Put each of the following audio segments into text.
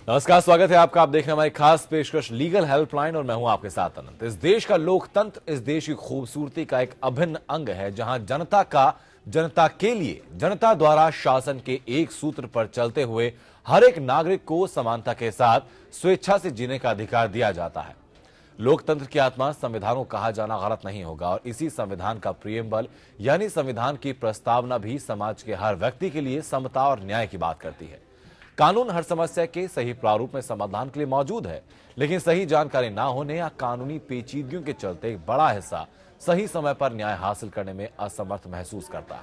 नमस्कार, स्वागत है आपका। आप देख रहे हैं हमारी खास पेशकश लीगल हेल्पलाइन और मैं हूं आपके साथ अनंत। इस देश का लोकतंत्र इस देश की खूबसूरती का एक अभिन्न अंग है, जहां जनता का जनता के लिए जनता द्वारा शासन के एक सूत्र पर चलते हुए हर एक नागरिक को समानता के साथ स्वेच्छा से जीने का अधिकार दिया जाता है। लोकतंत्र की आत्मा संविधान को कहा जाना गलत नहीं होगा और इसी संविधान का प्रियम्बल यानी संविधान की प्रस्तावना भी समाज के हर व्यक्ति के लिए समता और न्याय की बात करती है। कानून हर समस्या के सही प्रारूप में समाधान के लिए मौजूद है, लेकिन सही जानकारी ना होने या कानूनी पेचीदगियों के चलते एक बड़ा हिस्सा सही समय पर न्याय हासिल करने में असमर्थ महसूस करता है।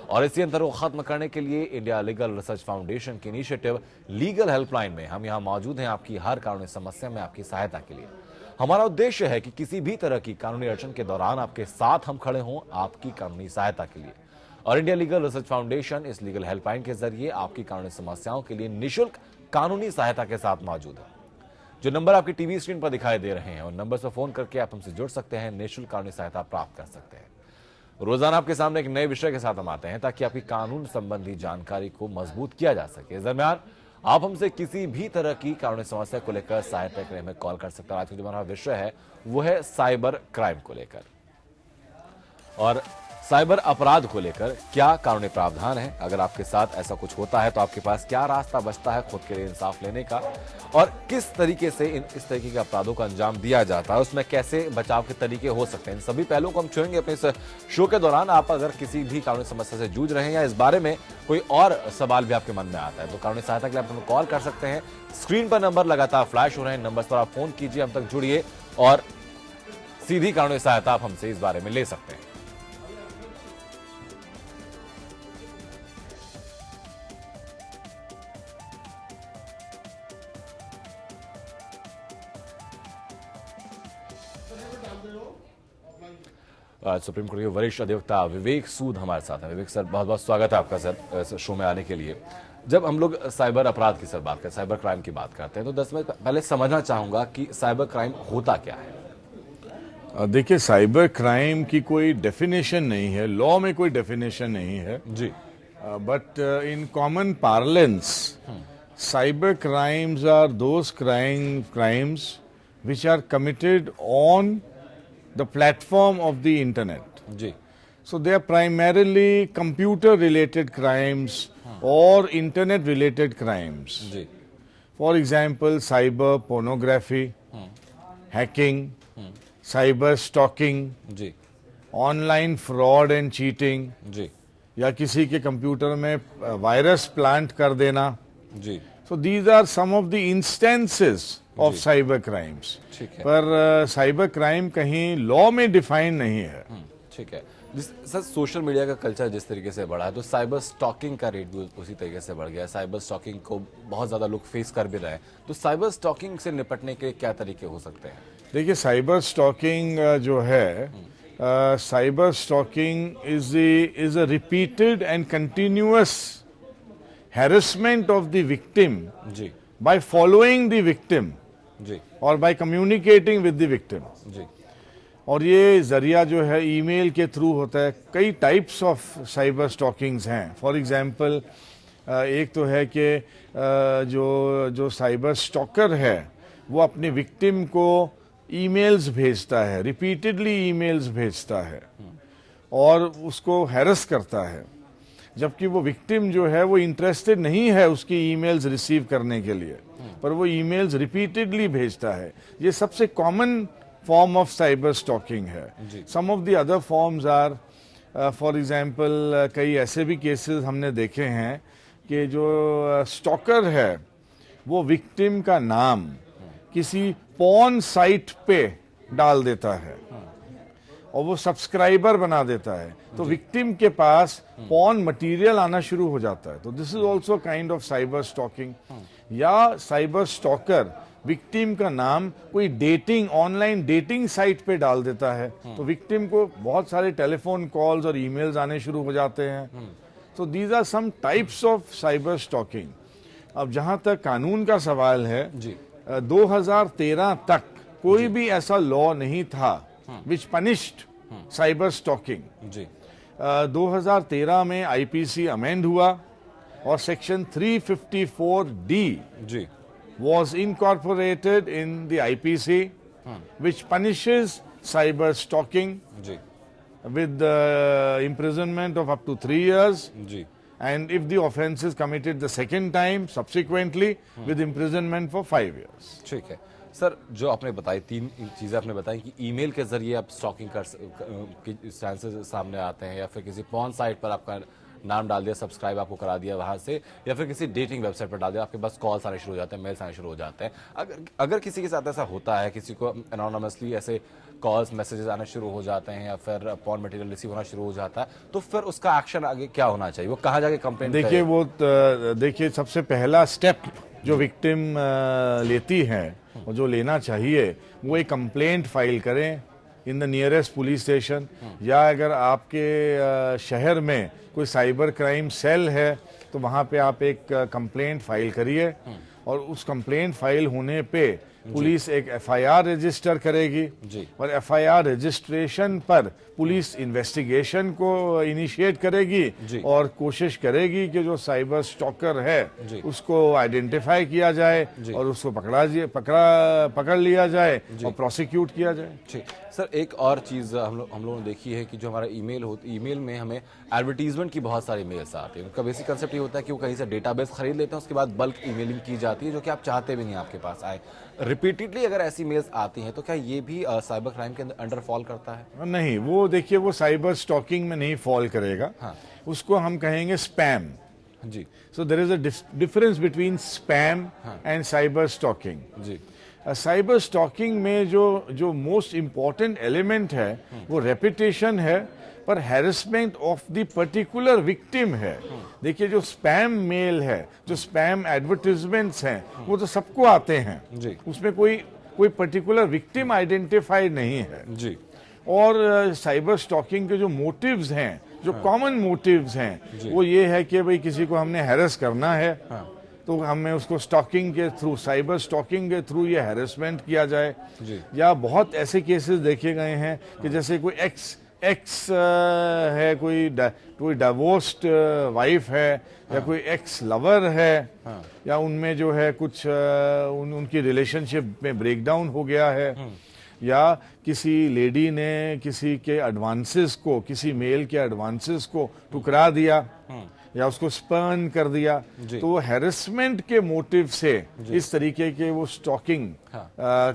और इसी अंतर को खत्म करने के लिए इंडिया लीगल रिसर्च फाउंडेशन की इनिशिएटिव लीगल हेल्पलाइन में हम यहाँ मौजूद हैं आपकी हर कानूनी समस्या में आपकी सहायता के लिए। हमारा उद्देश्य है कि किसी भी तरह की कानूनी अड़चन के दौरान आपके साथ हम खड़े हों आपकी कानूनी सहायता के लिए। और इंडिया लीगल रिसर्च फाउंडेशन इस लीगल हेल्पलाइन के जरिए आपकी कानूनी समस्याओं के लिए निःशुल्क कानूनी सहायता के साथ मौजूद है। जो नंबर आपकी टीवी स्क्रीन पर दिखाई दे रहे हैं उन नंबर पर फोन करके आप हमसे जुड़ सकते हैं, निःशुल्क कानूनी सहायता प्राप्त कर सकते हैं। रोजाना आपके सामने एक नए विषय के साथ हम आते हैं ताकि आपकी कानून संबंधी जानकारी को मजबूत किया जा सके। इस दरमियान आप हमसे किसी भी तरह की कानूनी समस्या को लेकर सहायता के लिए हमें कॉल कर सकते हैं। आज का जो हमारा विषय है वो है साइबर क्राइम को लेकर और साइबर अपराध को लेकर क्या कानूनी प्रावधान है। अगर आपके साथ ऐसा कुछ होता है तो आपके पास क्या रास्ता बचता है खुद के लिए इंसाफ लेने का, और किस तरीके से इस तरीके के अपराधों का अंजाम दिया जाता है, उसमें कैसे बचाव के तरीके हो सकते हैं। इन सभी पहलुओं को हम छुएंगे अपने इस शो के दौरान। आप अगर किसी भी कानूनी समस्या से जूझ रहे हैं या इस बारे में कोई और सवाल भी आपके मन में आता है तो कानूनी सहायता के लिए आप हमें कॉल कर सकते हैं। स्क्रीन पर नंबर लगातार फ्लैश हो रहे हैं, नंबर पर आप फोन कीजिए, हम तक जुड़िए और सीधी कानूनी सहायता आप हमसे इस बारे में ले सकते हैं। सुप्रीम कोर्ट के वरिष्ठ अधिवक्ता विवेक सूद हमारे साथ हैं। विवेक सर, बहुत बहुत स्वागत है आपका सर इस शो में आने के लिए। जब हम लोग साइबर अपराध की सर बात करते हैं, साइबर क्राइम की बात करते हैं, तो 10 मिनट पहले समझना चाहूंगा कि साइबर क्राइम होता क्या है। देखिए, साइबर क्राइम की कोई डेफिनेशन नहीं है, लॉ में कोई डेफिनेशन नहीं है जी, but in common parlance cyber crimes are those crimes which are committed on the platform of the internet. जी, So they are primarily computer related crimes or internet related crimes. जी, For example, cyber pornography, hacking, cyber stalking, जी, online fraud and cheating, जी, या किसी के computer में virus plant कर देना। जी, so these are some of the instances of cyber crimes. ठीक है। पर साइबर क्राइम कहीं लॉ में डिफाइन नहीं है। ठीक है। सर, सोशल मीडिया का कल्चर जिस तरीके से बढ़ा है तो साइबर स्टॉकिंग का रेट भी उसी तरीके से बढ़ गया है। साइबर स्टॉकिंग को बहुत ज्यादा लोग फेस कर भी रहे हैं, तो साइबर स्टॉकिंग से निपटने के क्या तरीके हो सकते हैं? देखिए, साइबर स्टॉकिंग जो है, cyber stalking is a repeated and continuous harassment of the victim जी, by following the victim जी, or by communicating with the victim. जी, और ये जरिया जो है ईमेल के थ्रू होता है। कई टाइप्स ऑफ साइबर स्टॉकिंग्स हैं। फॉर एग्जांपल, एक तो है कि जो साइबर स्टॉकर है वो अपने विक्टिम को ईमेल्स भेजता है, रिपीटेडली ईमेल्स भेजता है और उसको हैरस करता है, जबकि वो विक्टिम जो है वो इंटरेस्टेड नहीं है उसकी ईमेल्स रिसीव करने के लिए, पर वो ईमेल्स रिपीटेडली भेजता है। ये सबसे common form of cyber stalking है। Some of the other forms are, for example, कई ऐसे भी केसेस हमने देखे हैं कि जो स्टॉकर है वो विक्टिम का नाम किसी पॉर्न साइट पे डाल देता है और वो सब्सक्राइबर बना देता है, तो विक्टिम के पास पॉर्न मटेरियल आना शुरू हो जाता है। तो this is also kind of cyber stocking. या साइबर स्टॉकर विक्टिम का नाम कोई डेटिंग, ऑनलाइन डेटिंग साइट पे डाल देता है, तो विक्टिम को बहुत सारे टेलीफोन कॉल्स और ईमेल्स आने शुरू हो जाते हैं। तो these are some types of cyber stalking. अब जहां तक कानून का सवाल है, 2013 तक कोई भी ऐसा लॉ नहीं था विच पनिश्ड साइबर स्टॉकिंग। जी, 2013 में आईपीसी अमेंड हुआ और सेक्शन 354D जी, was incorporated in the IPC, which punishes cyber stalking जी with imprisonment of up to 3 years. जी And if the offence is committed the second time, subsequently, with imprisonment for 5 years. ठीक है sir, जो आपने बताई तीन चीज़ें आपने बताई कि ईमेल के जरिए आप स्टॉकिंग के चांसेस सामने आते हैं, या फिर किसी पॉर्न साइट पर आपका नाम डाल दिया, सब्सक्राइब आपको करा दिया वहां से, या फिर किसी डेटिंग वेबसाइट पर डाल दिया, आपके पास कॉल्स आने शुरू हो जाते हैं, मेल्स आने शुरू हो जाते हैं। अगर किसी के साथ ऐसा होता है, किसी को एनोनिमसली ऐसे कॉल्स मैसेजेस आने शुरू हो जाते हैं, या फिर पॉर्न मटेरियल रिसीव होना शुरू हो जाता है, तो फिर उसका एक्शन आगे क्या होना चाहिए? वो कहाँ जाके कंप्लेंट? देखिए सबसे पहला स्टेप जो विक्टिम लेती है और जो लेना चाहिए, वो एक कंप्लेंट फाइल करें in the nearest police station, या अगर आपके शहर में कोई साइबर क्राइम सेल है तो वहाँ पे आप एक कंप्लेंट फाइल करिए, और उस कंप्लेंट फाइल होने पे पुलिस एक एफआईआर रजिस्टर करेगी, और एफआईआर रजिस्ट्रेशन पर पुलिस इन्वेस्टिगेशन को इनिशिएट करेगी और कोशिश करेगी कि जो साइबर स्टॉकर है उसको आइडेंटिफाई किया जाए और उसको पकड़ लिया जाए और प्रोसिक्यूट किया जाए। ठीक सर, एक और चीज़ हम लोगों ने देखी है कि जो हमारा ईमेल में हमें एडवर्टीजमेंट की बहुत सारी मेल्स आती है। उनका बेसिक कंसेप्ट ये होता है कि वो कहीं से डेटाबेस खरीद लेते हैं, उसके बाद बल्क ईमेलिंग की जाती है, जो कि आप चाहते भी नहीं आपके पास आए। रिपीटेडली अगर ऐसी मेल्स आती हैं तो क्या ये भी साइबर क्राइम के अंडर फॉल करता है? नहीं, वो देखिए वो साइबर स्टॉकिंग में नहीं फॉल करेगा। हाँ। उसको हम कहेंगे स्पैम जी। So there is a difference between spam and cyber stalking जी। साइबर स्टॉकिंग में जो मोस्ट इंपॉर्टेंट एलिमेंट है वो रेपुटेशन है, पर harassment of the particular victim है। देखिए जो स्पैम मेल है, जो स्पैम एडवर्टीजमेंट्स हैं, वो तो सबको आते हैं जी। उसमें कोई पर्टिकुलर विक्टिम आइडेंटिफाइड नहीं है जी। और साइबर स्टॉकिंग के जो मोटिव्स हैं, जो कॉमन मोटिव्स हैं, वो ये है कि भाई किसी को हमने हैरेस करना है, तो हमें उसको स्टॉकिंग के थ्रू, साइबर स्टॉकिंग के थ्रू ये हैरेसमेंट किया जाए जी। या बहुत ऐसे केसेस देखे गए हैं कि जैसे कोई एक्स है, कोई डिवोर्स्ड वाइफ है, या कोई एक्स लवर है, या उनमें जो है कुछ उनकी रिलेशनशिप में ब्रेकडाउन हो गया है, या किसी लेडी ने किसी के एडवांसेस को, किसी मेल के एडवांसेस को ठुकरा दिया या उसको स्पर्न कर दिया, तो वो हैरेसमेंट के मोटिव से इस तरीके के वो स्टॉकिंग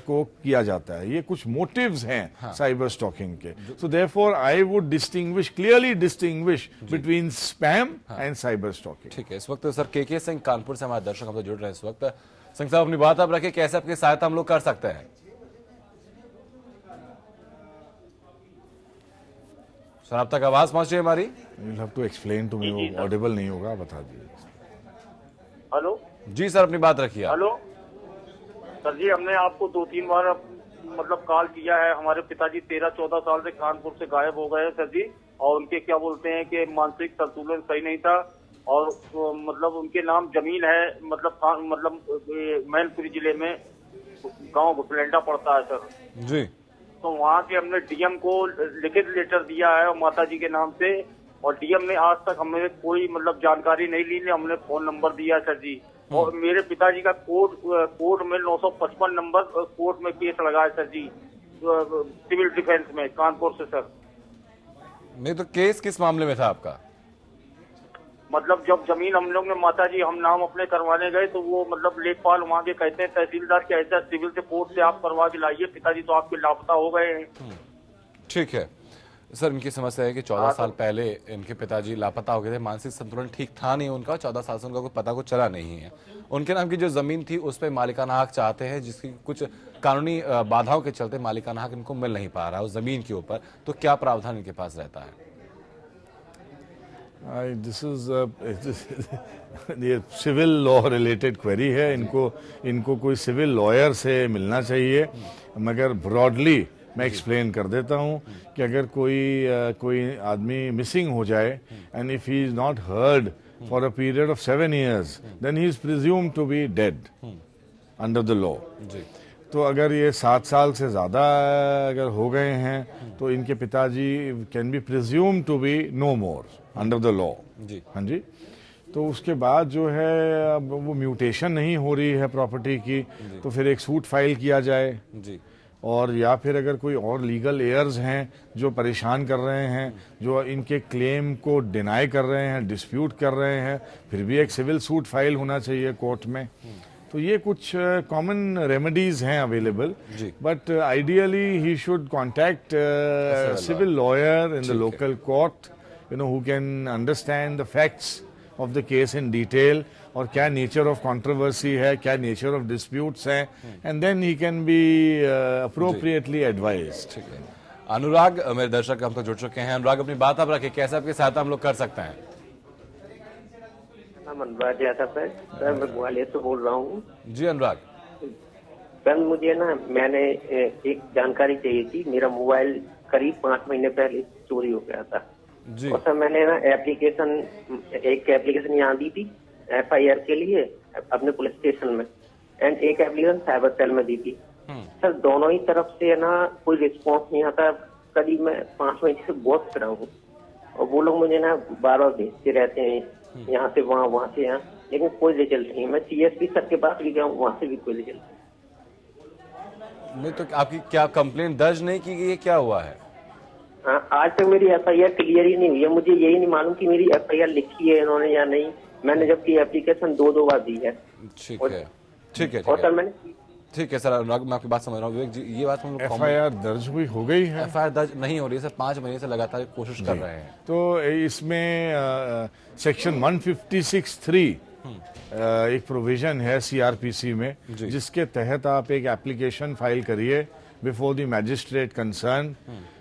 को किया जाता है। ये कुछ मोटिव्स हैं साइबर स्टॉकिंग के। So therefore I would clearly distinguish between spam and cyber stocking. ठीक है, इस वक्त सर के सिंह कानपुर से हमारे दर्शक हमसे जुड़ रहे हैं इस वक्त। सिंह साहब अपनी बात आप रखें, कैसे आपकी सहायता हम लोग कर सकते हैं? सर आप तक आवाज पहुंच रही है हमारी? You'll have to explain to me, वो ऑडिबल नहीं होगा, बता दीजिए। हेलो जी सर, अपनी बात रखिए। हेलो सर जी, हमने आपको 2-3 बार मतलब कॉल किया है। हमारे पिताजी 13-14 साल से कानपुर से गायब हो गए हैं सर जी, और उनके क्या बोलते हैं कि मानसिक संतुलन सही नहीं था, और मतलब उनके नाम जमीन है, मतलब मैनपुरी जिले में गांव घुसलेंडा पड़ता है सर जी। तो वहाँ के हमने डीएम को लिखित लेटर दिया है माता जी के नाम से, और डीएम ने आज तक हमें कोई मतलब जानकारी नहीं ली। हमने फोन नंबर दिया सर जी, और मेरे पिताजी का कोर्ट में 955 नंबर कोर्ट में केस लगा है सर जी, सिविल डिफेंस में कानपुर से सर। नहीं तो केस किस मामले में था आपका? मतलब जब जमीन हम लोग ने माता जी हम नाम अपने करवाने गए, तो वो मतलब लेखपाल वहाँ के कहते हैं तहसीलदार के ऐसा सिविल से कोर्ट से आप करवा के लाइए, पिताजी तो आपके लापता हो गए हैं। ठीक है सर, इनकी समस्या है कि 14 साल पहले इनके पिताजी लापता हो गए थे, मानसिक संतुलन ठीक था नहीं उनका, 14 साल से उनका कोई पता को चला नहीं है। उनके नाम की जो जमीन थी उस पर मालिकाना हक चाहते हैं, जिसकी कुछ कानूनी बाधाओं के चलते मालिकाना हक इनको मिल नहीं पा रहा है उस जमीन के ऊपर। तो क्या प्रावधान इनके पास रहता है? दिस इज ये सिविल लॉ रिलेटेड क्वेरी है। इनको कोई सिविल लॉयर से मिलना चाहिए। मगर ब्रॉडली मैं एक्सप्लेन कर देता हूँ कि अगर कोई आदमी मिसिंग हो जाए and if he is not heard for a period of 7 years, then he is presumed to be dead under the law. तो अगर ये 7 साल से ज़्यादा अगर हो गए हैं तो इनके पिताजी can be presume to be no more under the law. हाँ जी। तो उसके बाद जो है अब वो म्यूटेशन नहीं हो रही है प्रॉपर्टी की, तो फिर एक सूट फाइल किया जाए। जी और या फिर अगर कोई और लीगल एयर्स हैं जो परेशान कर रहे हैं, जो इनके क्लेम को डिनाई कर रहे हैं, डिस्प्यूट कर रहे हैं, फिर भी एक सिविल सूट फाइल होना चाहिए कोर्ट में। तो ये कुछ कॉमन रेमेडीज हैं available, but ideally he should contact civil lawyer in the local court, you know, who can understand the facts of the case in detail, और क्या नेचर ऑफ कंट्रोवर्सी है, क्या नेचर ऑफ डिस्प्यूट्स हैं, and then he can be appropriately advised. ठीक है। अनुराग, मेरे दर्शक हम तक जुड़ चुके हैं। अनुराग, अपनी बात आप रखिए, कैसे आपकी सहायता हम लोग कर सकते हैं? अनुराग यादव है सर, मैं ग्वालियर से बोल रहा हूँ। जी अनुराग। सर मुझे ना, मैंने एक जानकारी चाहिए थी। मेरा मोबाइल करीब 5 महीने पहले चोरी हो गया था जी। और सर मैंने ना एक एप्लीकेशन यहाँ दी थी FIR के लिए अपने पुलिस स्टेशन में, एंड एक एप्लीकेशन साइबर सेल में दी थी। सर दोनों ही तरफ से ना कोई रिस्पॉन्स नहीं आता। करीब मैं 5 महीने से बहुत फिरा हूँ और वो लोग मुझे ना बार बार भेजते रहते हैं, यहाँ से वहाँ, वहाँ से यहाँ, लेकिन कोई रिजल्ट नहीं। मैं CSP सर के पास भी गया हूँ, वहाँ से भी कोई रिजल्ट नहीं। तो आपकी क्या कंप्लेंट दर्ज नहीं की गई है, क्या हुआ है? हाँ, आज तक मेरी FIR क्लियर ही नहीं हुई है। मुझे यही नहीं मालूम कि मेरी FIR लिखी है इन्होंने या नहीं। मैंने जबकि एप्लीकेशन 2 बार दी है। ठीक है, ठीक है, और सर मैंने ठीक है सर। अनुराग, मैं आपकी बात समझ रहा हूँ। विवेक जी, ये बात हम लोग FIR दर्ज हुई हो गई है? FIR दर्ज नहीं हो रही है सर, 5 महीने से लगातार कोशिश कर रहे हैं। तो इसमें सेक्शन 156(3) एक प्रोविजन है CRPC में, जिसके तहत आप एक एप्लीकेशन फाइल करिए बिफोर द मैजिस्ट्रेट कंसर्न,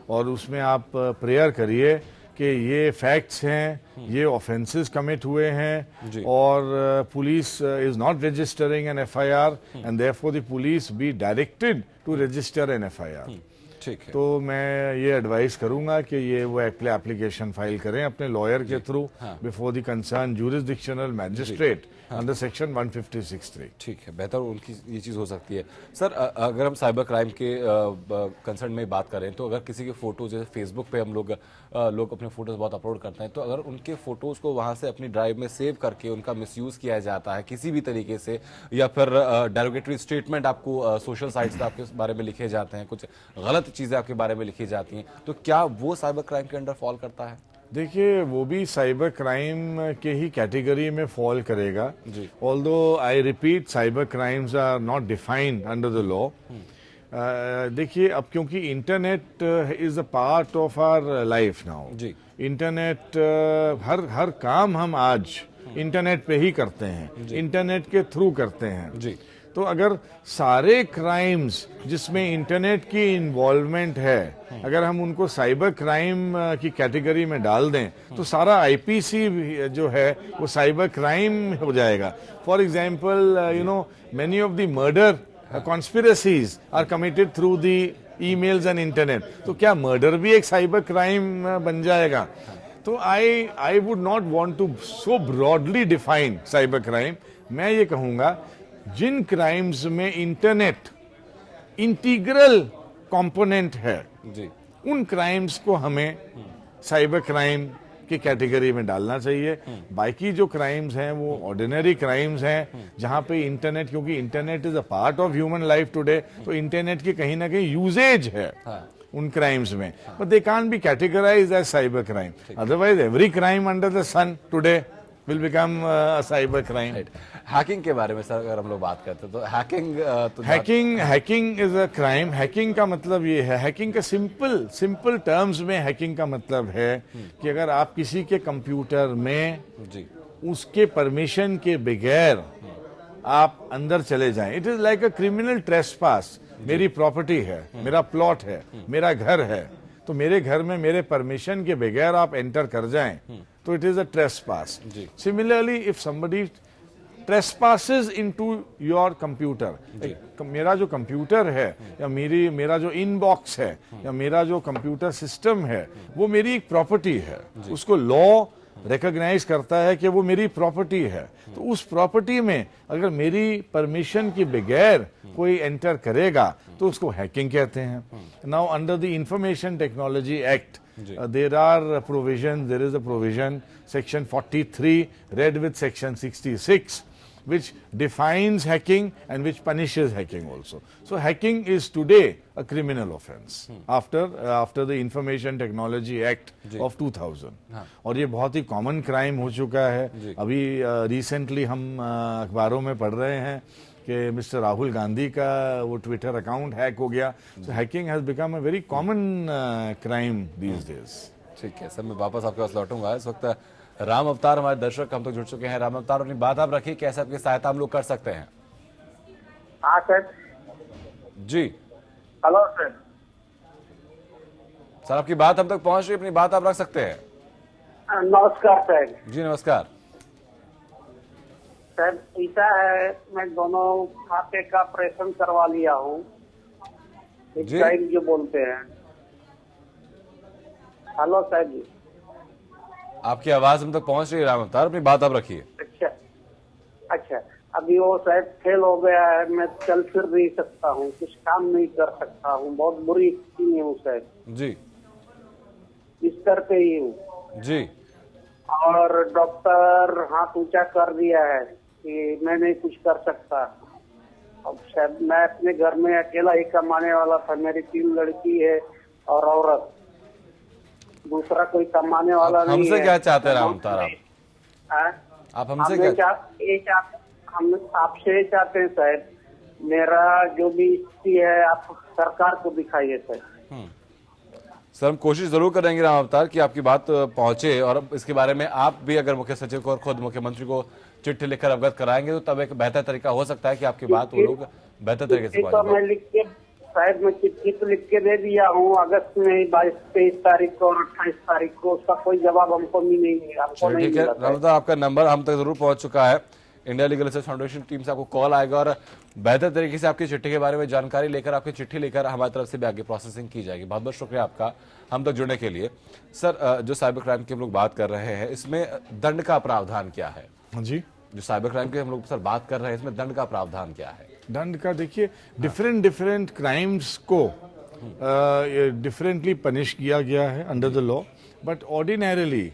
और उसमें आप प्रेयर करिए कि ये फैक्ट्स हैं, ये ऑफेंसेस कमिट हुए हैं, और police is not registering an FIR, and therefore the police be directed to register an FIR। ठीक है। तो मैं ये एडवाइस करूंगा कि ये वो एप्लीकेशन फाइल करें अपने लॉयर के through before the concern jurisdictional magistrate under section 156(3). ठीक है, बेहतर उनकी ये चीज़ हो सकती है। सर अगर हम साइबर क्राइम के कंसर्न में बात करें, तो अगर किसी के फोटोज, जैसे फेसबुक पे हम लोग अपने फोटोज बहुत अपलोड करते हैं, तो अगर उनके फोटोज को वहाँ से अपनी ड्राइव में सेव करके उनका मिसयूज़ किया जाता है किसी भी तरीके से, या फिर डेरोगेटरी स्टेटमेंट आपको सोशल साइट्स पर आपके बारे में लिखे जाते हैं, कुछ गलत चीज़ें आपके बारे में लिखी जाती हैं, तो क्या वो साइबर क्राइम के अंडर फॉल करता है? देखिए, वो भी साइबर क्राइम के ही कैटेगरी में फॉल करेगा। Although I repeat, cyber crimes are not defined under the law. देखिए, अब क्योंकि internet is a part of our life now, internet हर काम हम आज इंटरनेट पे ही करते हैं, इंटरनेट के थ्रू करते हैं। तो अगर सारे क्राइम्स जिसमें इंटरनेट की इन्वॉल्वमेंट है, अगर हम उनको साइबर क्राइम की कैटेगरी में डाल दें, तो सारा IPC जो है वो साइबर क्राइम हो जाएगा। For example, you know, many of the murder conspiracies are committed through the emails and internet. तो क्या मर्डर भी एक साइबर क्राइम बन जाएगा? तो I would not want to so broadly define cyber crime. मैं ये कहूंगा, जिन क्राइम्स में इंटरनेट इंटीग्रल कंपोनेंट है, उन क्राइम्स को हमें साइबर क्राइम की कैटेगरी में डालना चाहिए। बाकी जो क्राइम्स हैं वो ऑर्डिनरी क्राइम्स हैं, जहां पे इंटरनेट, क्योंकि internet is a part of human life today, तो इंटरनेट की कहीं ना कहीं यूजेज है उन क्राइम्स में, but they can't be categorized as cyber crime. Otherwise every crime under the sun today will become a cyber crime. Hacking के बारे में सर अगर हम लोग बात करते हैं, तो hacking is a crime. Hacking का मतलब ये है, हैकिंग का सिंपल टर्म्स में हैकिंग का मतलब है कि अगर आप किसी के कंप्यूटर में उसके परमिशन के बगैर आप अंदर चले जाएं, it is like a criminal trespass. मेरी प्रॉपर्टी है, मेरा प्लॉट है, मेरा घर है, तो मेरे घर में मेरे परमिशन के बगैर आप एंटर कर जाएं, तो it is a trespass. Similarly, if somebody trespasses into your computer, मेरा जो कंप्यूटर है या मेरा जो इनबॉक्स है या मेरा जो कंप्यूटर सिस्टम है, वो मेरी एक प्रॉपर्टी है। उसको लॉ रिकॉग्नाइज करता है कि वो मेरी प्रॉपर्टी है। तो उस प्रॉपर्टी में अगर मेरी परमिशन के बगैर कोई एंटर करेगा तो उसको हैकिंग कहते हैं। Now under the information technology act there are provisions, there is a provision, section 43 read with section 66, which defines hacking and which punishes hacking also. So hacking is today a criminal offense after the Information Technology Act of 2000. और ये बहुत ही common crime हो चुका है। अभी recently हम अखबारों में पढ़ रहे हैं कि मिस्टर राहुल गांधी का वो ट्विटर अकाउंट हैक हो गया। So hacking has become a very common crime these days. ठीक है सर, मैं वापस आपके पास लौटूंगा। इस वक्त राम अवतार हमारे दर्शक हम तक जुड़ चुके हैं। राम अवतार, अपनी बात आप रखिए, कैसे आपकी सहायता हम लोग कर सकते हैं? हाँ सर जी हेलो सर। सर आपकी बात हम तक पहुंच रही है, अपनी बात आप रख सकते हैं। नमस्कार सर। जी नमस्कार सर ऐसा है, मैं दोनों खाते का ऑपरेशन करवा लिया हूँ, जी। जो बोलते हैं। हेलो सर जी। आपकी आवाज हम तक पहुंच रही है राम अवतार, अपनी बात आप रखिए। अच्छा अच्छा, अभी वो शायद फेल हो गया है, मैं चल फिर नहीं सकता हूँ, कुछ काम नहीं कर सकता हूँ, बहुत बुरी स्थिति में हूँ सर। जी बिस्तर पे ही हूँ जी। और डॉक्टर हाथ ऊंचा कर दिया है कि मैं नहीं कुछ कर सकता। अब शायद मैं अपने घर में अकेला ही कमाने वाला था, मेरी 3 लड़की है और औरत, दूसरा कोई कमाने वाला नहीं है। हमसे क्या चाहते हैं राम अवतार आप हमसे क्या? हम आपसे चाहते हैं सर, मेरा जो भी स्थिति है आप सरकार को दिखाइए सर। सर हम कोशिश जरूर करेंगे राम अवतार कि आपकी बात पहुंचे, और इसके बारे में आप भी अगर मुख्य सचिव को और खुद मुख्यमंत्री को चिट्ठी लिखकर अवगत कराएंगे तो तब एक बेहतर तरीका हो सकता है कि आपकी बात वो लोग बेहतर तरीके से तो मैं लिख के शायद मैं चिट्ठी तो लिख के दे दिया हूँ अगस्त में 22-23 तारीख को और 28 तारीख को, उसका कोई जवाब हमको नहीं मिला। ठीक है राम अवतार, आपका नंबर हम तक जरूर पहुंच चुका है। India legal research foundation team से आपको कॉल आएगा और बेहतर तरीके से आपकी चिट्ठी के बारे में जानकारी लेकर आपकी चिट्ठी लेकर हमारी तरफ से भी आगे प्रोसेसिंग की जाएगी। बहुत बहुत शुक्रिया आपका हम तक जुड़ने के लिए। सर जो साइबर क्राइम की हम लोग बात कर रहे हैं, इसमें दंड का प्रावधान क्या है? जी, जो साइबर क्राइम की हम लोग सर बात कर रहे हैं, इसमें दंड का प्रावधान क्या है? दंड का देखिए, डिफरेंट क्राइम्स को डिफरेंटली पनिश किया गया है under the law, but ordinarily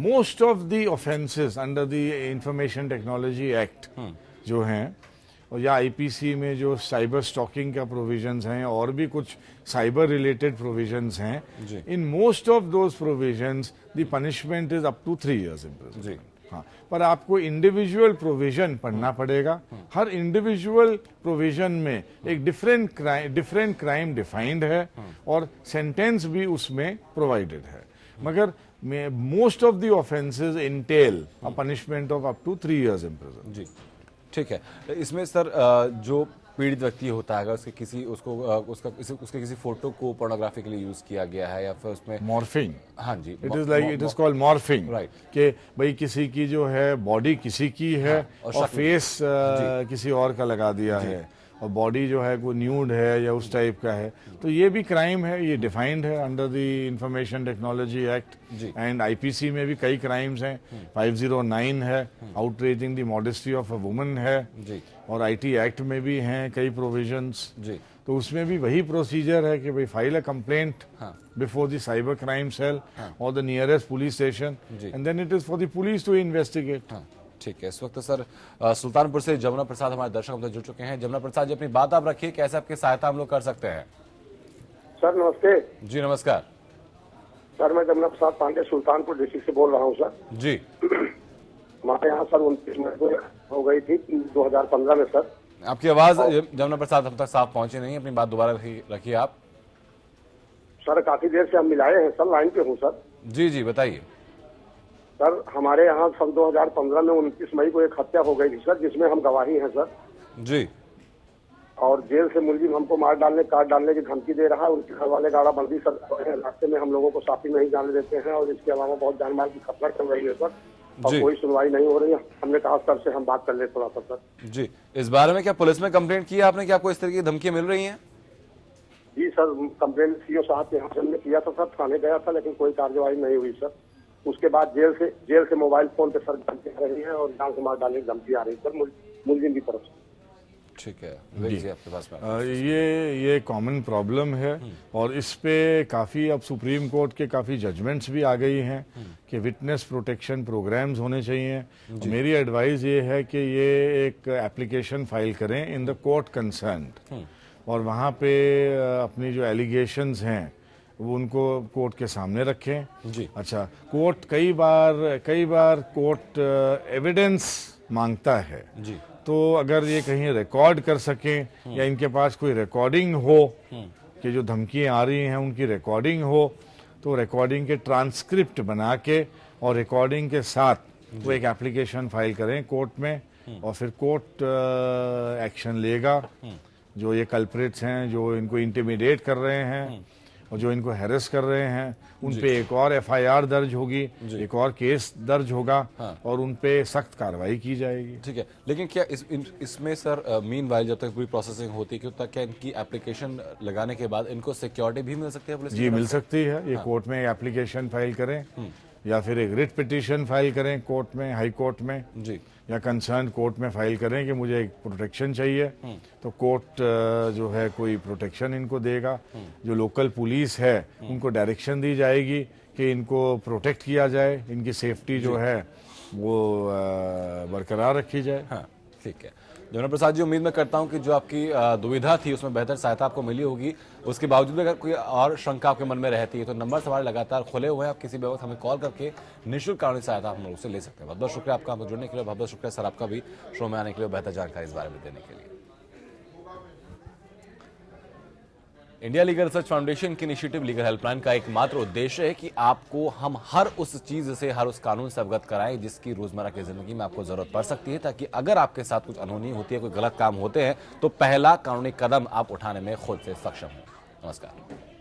most of the offences under the Information Technology Act जो हैं, और या आईपीसी में जो साइबर स्टॉकिंग का प्रोविजंस हैं और भी कुछ साइबर रिलेटेड प्रोविजंस हैं, in most of those provisions the punishment is up to 3 years imprisonment। हाँ, पर आपको इंडिविजुअल प्रोविजन पढ़ना पड़ेगा। हर इंडिविजुअल प्रोविजन में एक डिफरेंट क्राइम डिफाइंड है और सेंटेंस भी उसमें प्रोवाइडेड है, मगर most of the offences entail a punishment of up to 3 years imprisonment। जी ठीक है। इसमें सर जो पीड़ित व्यक्ति होता है, उसके किसी फोटो को पोर्नोग्राफी के लिए यूज किया गया है या फिर उसमें मॉर्फिंग, हाँ जी, it is called morphing, right, कि भाई किसी की जो है बॉडी किसी की है और फेस किसी और का लगा दिया है और बॉडी जो है कोई न्यूड है या उस टाइप का है, तो ये भी क्राइम है, ये डिफाइंड है under the information technology act. And IPC में भी कई क्राइम्स हैं, 509 है, outraging the modesty of a woman है, और आईटी एक्ट में भी हैं कई प्रोविजंस। तो उसमें भी वही प्रोसीजर है कि भाई file a complaint before the cyber crime cell और the nearest police station, and then it is for the police to investigate. ठीक है। इस वक्त सर सुल्तानपुर से जमुना प्रसाद हमारे दर्शक हमसे जुड़ चुके हैं। जमुना प्रसाद जी, अपनी बात आप रखिए, कैसे आपकी सहायता हम लोग कर सकते हैं? सर नमस्ते। जी नमस्कार सर, मैं जमुना प्रसाद पांडे सुल्तानपुर डिस्ट्रिक्ट से बोल रहा हूँ सर। जी, हमारे यहाँ सर 29 मई को हो गई थी 2015 में सर। आपकी आवाज जमुना प्रसाद हम तक साफ पहुंची नहीं, अपनी बात दोबारा रखिए आप। सर काफी देर से हम मिलाए हैं सर, लाइन पे हूँ सर। जी जी बताइए सर। हमारे यहाँ सन 2015 में 29 मई को एक हत्या हो गई थी सर, जिसमें हम गवाही हैं सर। जी। और जेल से मुलजिम हमको मार डालने, काट डालने की धमकी दे रहा है। उनके घर वाले गाड़ाबंदी सर, रास्ते में हम लोगों को साथी नहीं जाने देते हैं और इसके अलावा बहुत जान माल की खतरा चल रही है सर, और कोई सुनवाई नहीं हो रही है। हमने कहा सर से हम बात कर ले थोड़ा सा सर। जी, इस बारे में क्या पुलिस में कंप्लेंट की आपने कि आपको इस तरह की धमकी मिल रही है? जी सर, कंप्लेंट सीओ साहब के यहाँ से हमने किया था सर, थाने गया था, लेकिन कोई कार्रवाई नहीं हुई सर। उसके बाद जेल से मोबाइल फोन पे सर धमकी आ रही है और जान से मार डालने की धमकी आ रही है सर मुलजिम की तरफ से। ठीक है, विक जी आपके पास में। ये कॉमन प्रॉब्लम है और इस पे काफ़ी अब सुप्रीम कोर्ट के काफ़ी जजमेंट्स भी आ गई हैं कि विटनेस प्रोटेक्शन प्रोग्राम्स होने चाहिए। मेरी एडवाइस ये है कि ये एक एप्लीकेशन फाइल करें इन द कोर्ट कंसर्न्ड और वहाँ पे अपनी जो एलिगेशंस हैं वो उनको कोर्ट के सामने रखें जी। अच्छा, कोर्ट कई बार कोर्ट एविडेंस मांगता है जी। तो अगर ये कहीं रिकॉर्ड कर सकें या इनके पास कोई रिकॉर्डिंग हो कि जो धमकियां आ रही हैं उनकी रिकॉर्डिंग हो तो रिकॉर्डिंग के ट्रांसक्रिप्ट बना के और रिकॉर्डिंग के साथ वो एक एप्लीकेशन फाइल करें कोर्ट में और फिर कोर्ट एक्शन लेगा। जो ये कल्प्रिट्स हैं जो इनको इंटिमिडेट कर रहे हैं और जो इनको हैरेस कर रहे हैं उन पे एक और एफआईआर दर्ज होगी, एक और केस दर्ज होगा और उन पे सख्त कार्रवाई की जाएगी। ठीक है, लेकिन क्या इसमें सर मीनवाइल जब तक पूरी प्रोसेसिंग होती है तब क्या इनकी एप्लीकेशन लगाने के बाद इनको सिक्योरिटी भी मिल सकती है पुलिस? जी मिल सकती है। ये कोर्ट में एप्लीकेशन फाइल करें या फिर एक रिट पिटीशन फाइल करें कोर्ट में, हाई कोर्ट में जी, या कंसर्न कोर्ट में फाइल करें कि मुझे एक प्रोटेक्शन चाहिए तो कोर्ट जो है कोई प्रोटेक्शन इनको देगा। जो लोकल पुलिस है उनको डायरेक्शन दी जाएगी कि इनको प्रोटेक्ट किया जाए, इनकी सेफ्टी जो है वो बरकरार रखी जाए। हाँ ठीक है। जमुना प्रसाद जी, उम्मीद मैं करता हूं कि जो आपकी दुविधा थी उसमें बेहतर सहायता आपको मिली होगी। उसके बावजूद अगर कोई और शंका आपके मन में रहती है तो नंबर हमारे लगातार खुले हुए हैं, आप किसी भी वक्त हमें कॉल करके निःशुल्क कानूनी सहायता हम लोग से ले सकते हैं। बहुत बहुत शुक्रिया आपका हमसे जुड़ने के लिए, बहुत बहुत शुक्रिया सर आपका भी शो में आने के लिए, बेहतर जानकारी इस बारे में देने के लिए। इंडिया लीगल रिसर्च फाउंडेशन की इनिशिएटिव लीगल हेल्पलाइन का एकमात्र उद्देश्य है कि आपको हम हर उस चीज से, हर उस कानून से अवगत कराएं जिसकी रोजमर्रा की जिंदगी में आपको जरूरत पड़ सकती है, ताकि अगर आपके साथ कुछ अनहोनी होती है, कोई गलत काम होते हैं तो पहला कानूनी कदम आप उठाने में खुद से सक्षम हो। नमस्कार।